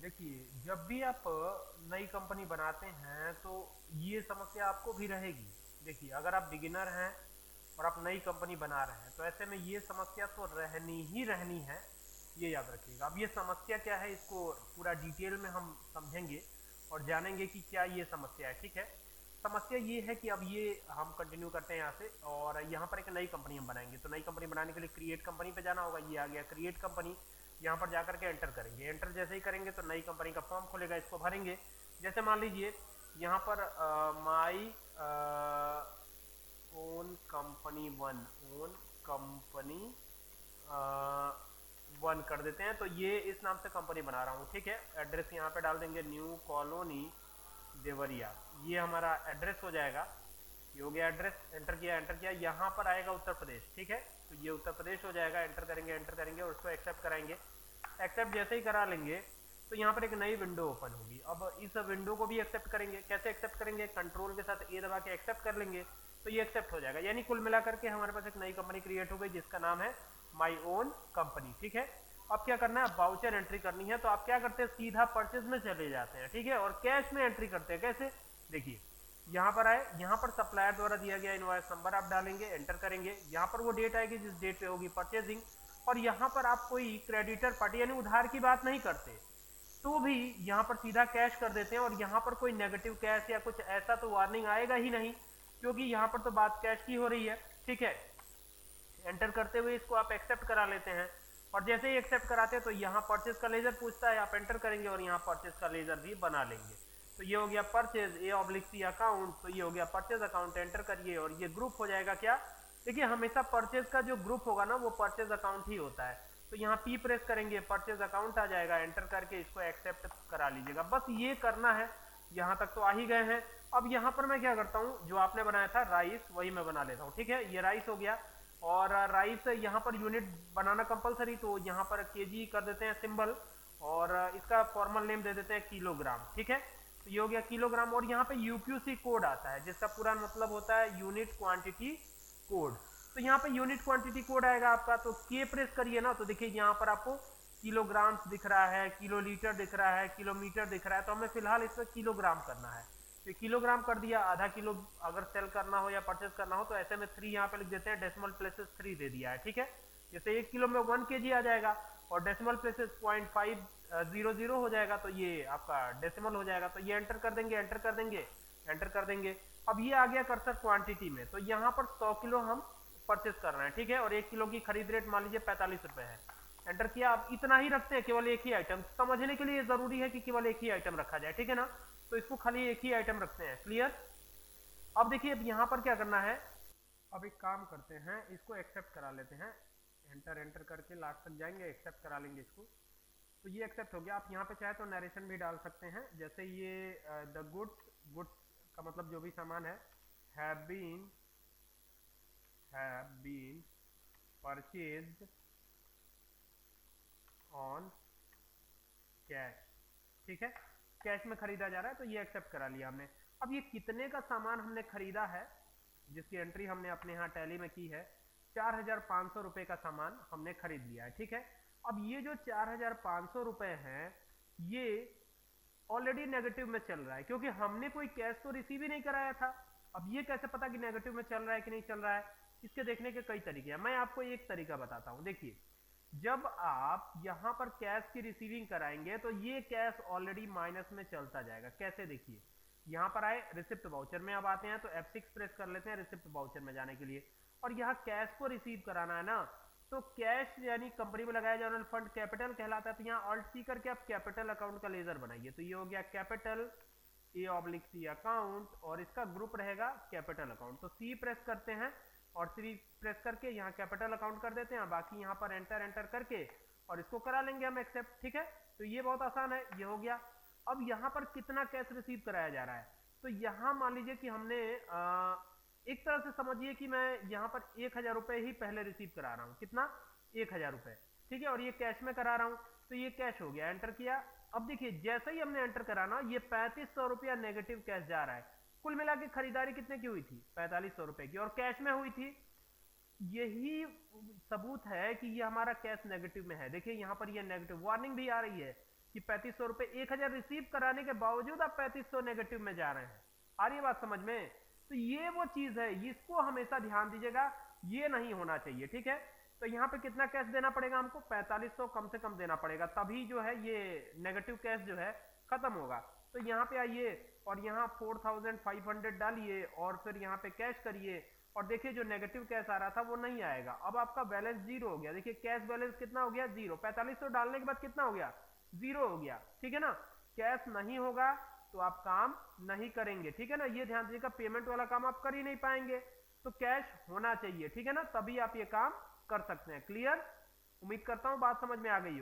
देखिए, जब भी आप नई कंपनी बनाते हैं तो ये समस्या आपको भी रहेगी। देखिए, अगर आप बिगिनर हैं और आप नई कंपनी बना रहे हैं तो ऐसे में ये समस्या तो रहनी ही रहनी है, ये याद रखिएगा। अब ये समस्या क्या है, इसको पूरा डिटेल में हम समझेंगे और जानेंगे कि क्या ये समस्या है। ठीक है, समस्या ये है कि अब ये हम कंटिन्यू करते हैं यहाँ से, और यहाँ पर एक नई कंपनी हम बनाएंगे। तो नई कंपनी बनाने के लिए क्रिएट कंपनी पे जाना होगा। ये आ गया क्रिएट कंपनी, यहाँ पर जाकर के एंटर करेंगे। एंटर जैसे ही करेंगे तो नई कंपनी का फॉर्म खुलेगा, इसको भरेंगे। जैसे मान लीजिए यहाँ पर my own company one, own company one कर देते हैं। तो ये इस नाम से कंपनी बना रहा हूँ। ठीक है, एड्रेस यहाँ पे डाल देंगे, न्यू कॉलोनी देवरिया। ये हमारा एड्रेस हो जाएगा। ये हो गया एड्रेस। एंटर किया, एंटर किया, यहाँ पर आएगा उत्तर प्रदेश। ठीक है, तो ये उत्तर प्रदेश हो जाएगा। एंटर करेंगे, एंटर करेंगे और उसको एक्सेप्ट कराएंगे। एक्सेप्ट जैसे ही करा लेंगे तो यहाँ पर एक नई विंडो ओपन होगी। अब इस विंडो को भी एक्सेप्ट करेंगे। कैसे एक्सेप्ट करेंगे, कंट्रोल के साथ ए दबा के एक्सेप्ट कर लेंगे तो ये एक्सेप्ट हो जाएगा। यानी कुल मिलाकर के हमारे पास एक नई कंपनी क्रिएट हो गई जिसका नाम है माई ओन कंपनी। ठीक है, अब क्या करना है, बाउचर एंट्री करनी है। तो आप क्या करते हैं, सीधा परचेज में चले जाते हैं। ठीक है, और कैश में एंट्री करते हैं। कैसे, देखिए यहाँ पर आए, यहाँ पर सप्लायर द्वारा दिया गया इनवॉइस नंबर आप डालेंगे, एंटर करेंगे। यहाँ पर वो डेट आएगी जिस डेट पे होगी परचेजिंग। और यहाँ पर आप कोई क्रेडिटर पार्टी यानी उधार की बात नहीं करते, तो भी यहाँ पर सीधा कैश कर देते हैं। और यहाँ पर कोई नेगेटिव कैश या कुछ ऐसा तो वार्निंग आएगा ही नहीं, क्योंकि यहाँ पर तो बात कैश की हो रही है। ठीक है, एंटर करते हुए इसको आप एक्सेप्ट करा लेते हैं। और जैसे ही एक्सेप्ट कराते हैं तो यहाँ परचेज का लेजर पूछता है, आप एंटर करेंगे और यहाँ परचेज का लेजर भी बना लेंगे। तो ये हो गया परचेज A/C अकाउंट। तो ये हो गया परचेज अकाउंट। एंटर करिए और ये ग्रुप हो जाएगा क्या, देखिए हमेशा परचेज का जो ग्रुप होगा ना वो परचेज अकाउंट ही होता है। तो यहाँ P प्रेस करेंगे, परचेज अकाउंट आ जाएगा। एंटर करके इसको एक्सेप्ट करा लीजिएगा। बस ये करना है, यहाँ तक तो आ ही गए हैं। अब यहाँ पर मैं क्या करता हूँ, जो आपने बनाया था राइस वही मैं बना लेता हूँ। ठीक है, ये राइस हो गया। और राइस यहाँ पर यूनिट बनाना कंपलसरी, तो यहाँ पर केजी कर देते हैं सिंबल, और इसका फॉर्मल नेम दे देते हैं किलोग्राम। ठीक है, तो ये हो गया किलोग्राम। और यहाँ पे यूक्यूसी कोड आता है जिसका पूरा मतलब होता है यूनिट क्वांटिटी कोड। तो यहाँ पे यूनिट क्वांटिटी कोड आएगा आपका, तो के प्रेस करिए ना, तो देखिए यहाँ पर आपको किलोग्राम्स दिख रहा है, किलोलीटर दिख रहा है, किलोमीटर दिख रहा है। तो हमें फिलहाल इसमें किलोग्राम करना है, तो किलोग्राम कर दिया। आधा किलो अगर सेल करना हो या परचेज करना हो तो ऐसे में 3 यहाँ पे लिख देते हैं, डेसिमल प्लेसेस 3 दे दिया है। ठीक है, जैसे 1 किलो में 1 kg आ जाएगा और डेसिमल प्लेसेस 0.500 हो जाएगा, तो ये आपका डेसिमल हो जाएगा। तो ये एंटर कर देंगे, एंटर कर देंगे, एंटर कर देंगे। अब ये आ गया कर्सर क्वांटिटी में, तो यहाँ पर 100 किलो हम परचेज कर रहे हैं। ठीक है, और 1 किलो की खरीद रेट मान लीजिए 45 रुपए है। एंटर किया। अब इतना ही रखते हैं, केवल एक ही आइटम। समझने के लिए जरूरी है कि केवल एक ही आइटम रखा जाए। ठीक है ना, तो इसको खाली एक ही आइटम रखते हैं। क्लियर। अब देखिए, अब यहाँ पर क्या करना है, अब एक काम करते हैं, इसको एक्सेप्ट करा लेते हैं। एंटर एंटर करके लास्ट तक जाएंगे, एक्सेप्ट करा लेंगे इसको। तो ये एक्सेप्ट हो गया। आप यहाँ पे चाहे तो नरेशन भी डाल सकते हैं, जैसे ये द गुड्स का मतलब जो भी सामान है, have been purchased on cash. ठीक है, कैश में खरीदा जा रहा है, तो ये एक्सेप्ट करा लिया हमने। अब ये कितने का सामान हमने खरीदा है, जिसकी एंट्री हमने अपने यहाँ टैली में की है, 4,500 रुपए का सामान हमने खरीद लिया है। ठीक है, अब ये जो 4,500 रुपए हैं ये ऑलरेडी नेगेटिव में चल रहा है, क्योंकि हमने कोई कैश तो रिसीव ही नहीं कराया था। अब ये कैसे पता कि नेगेटिव में चल रहा है कि नहीं चल रहा है, इसके देखने के कई तरीके हैं। मैं आपको एक तरीका बताता हूं। देखिए, जब आप यहां पर कैश की रिसीविंग कराएंगे तो ये कैश ऑलरेडी माइनस में चलता जाएगा। कैसे, देखिए यहां पर आए, रिसिप्ट वाउचर में अब आते हैं, तो F6 प्रेस कर लेते हैं रिसिप्ट वाउचर में जाने के लिए। और यहाँ कैश को रिसीव कराना है ना, तो कैश यानी कंपनी में लगाया जाने वाला फंड कैपिटल कहलाता है। तो यहाँ ऑल्ट सी करके आप कैपिटल अकाउंट का लेजर बनाइए। तो ये हो गया कैपिटल A/C अकाउंट, और इसका ग्रुप रहेगा कैपिटल अकाउंट। तो C प्रेस करते हैं और C प्रेस करके यहाँ कैपिटल अकाउंट कर देते हैं। बाकी यहाँ पर एंटर एंटर करके और इसको करा लेंगे हम एक्सेप्ट। ठीक है, तो ये बहुत आसान है, ये हो गया। अब यहाँ पर कितना कैश रिसीव कराया जा रहा है, तो यहाँ मान लीजिए कि हमने एक तरह से समझिए कि मैं यहाँ पर 1,000 रुपए ही पहले रिसीव करा रहा हूँ। कितना, 1,000 रुपए। ठीक है, और ये कैश में करा रहा हूँ, तो ये कैश हो गया। एंटर किया। अब देखिए, जैसे ही हमने एंटर करा ना, ये 3,500 रुपया नेगेटिव कैश जा रहा है। कुल मिला के खरीदारी कितने की हुई थी, 4,500 रुपए की, और कैश में हुई थी। यही सबूत है कि ये हमारा कैश नेगेटिव में है। देखिए यहाँ पर ये नेगेटिव वार्निंग भी आ रही है कि 3500 रुपए 1000 रिसीव कराने के बावजूद आप 3500 नेगेटिव में जा रहे हैं। आ रही है बात समझ में? तो ये वो चीज है, इसको हमेशा ध्यान दीजिएगा, ये नहीं होना चाहिए, ठीक है। तो यहाँ पे कितना कैश देना पड़ेगा हमको? 4500 कम से कम देना पड़ेगा, तभी जो है ये नेगेटिव कैश जो है खत्म होगा। तो यहाँ पे आइए और यहाँ 4500 डालिए और फिर यहाँ पे कैश करिए और देखिए जो नेगेटिव कैश आ रहा था वो नहीं आएगा। अब आपका बैलेंस जीरो हो गया। देखिए कैश बैलेंस कितना हो गया? जीरो। 4500 डालने के बाद कितना हो गया? जीरो हो गया, ठीक है ना। कैश नहीं होगा तो आप काम नहीं करेंगे, ठीक है ना। ये ध्यान दीजिएगा, पेमेंट वाला काम आप कर ही नहीं पाएंगे, तो कैश होना चाहिए, ठीक है ना, तभी आप ये काम कर सकते हैं। क्लियर? उम्मीद करता हूं बात समझ में आ गई हो।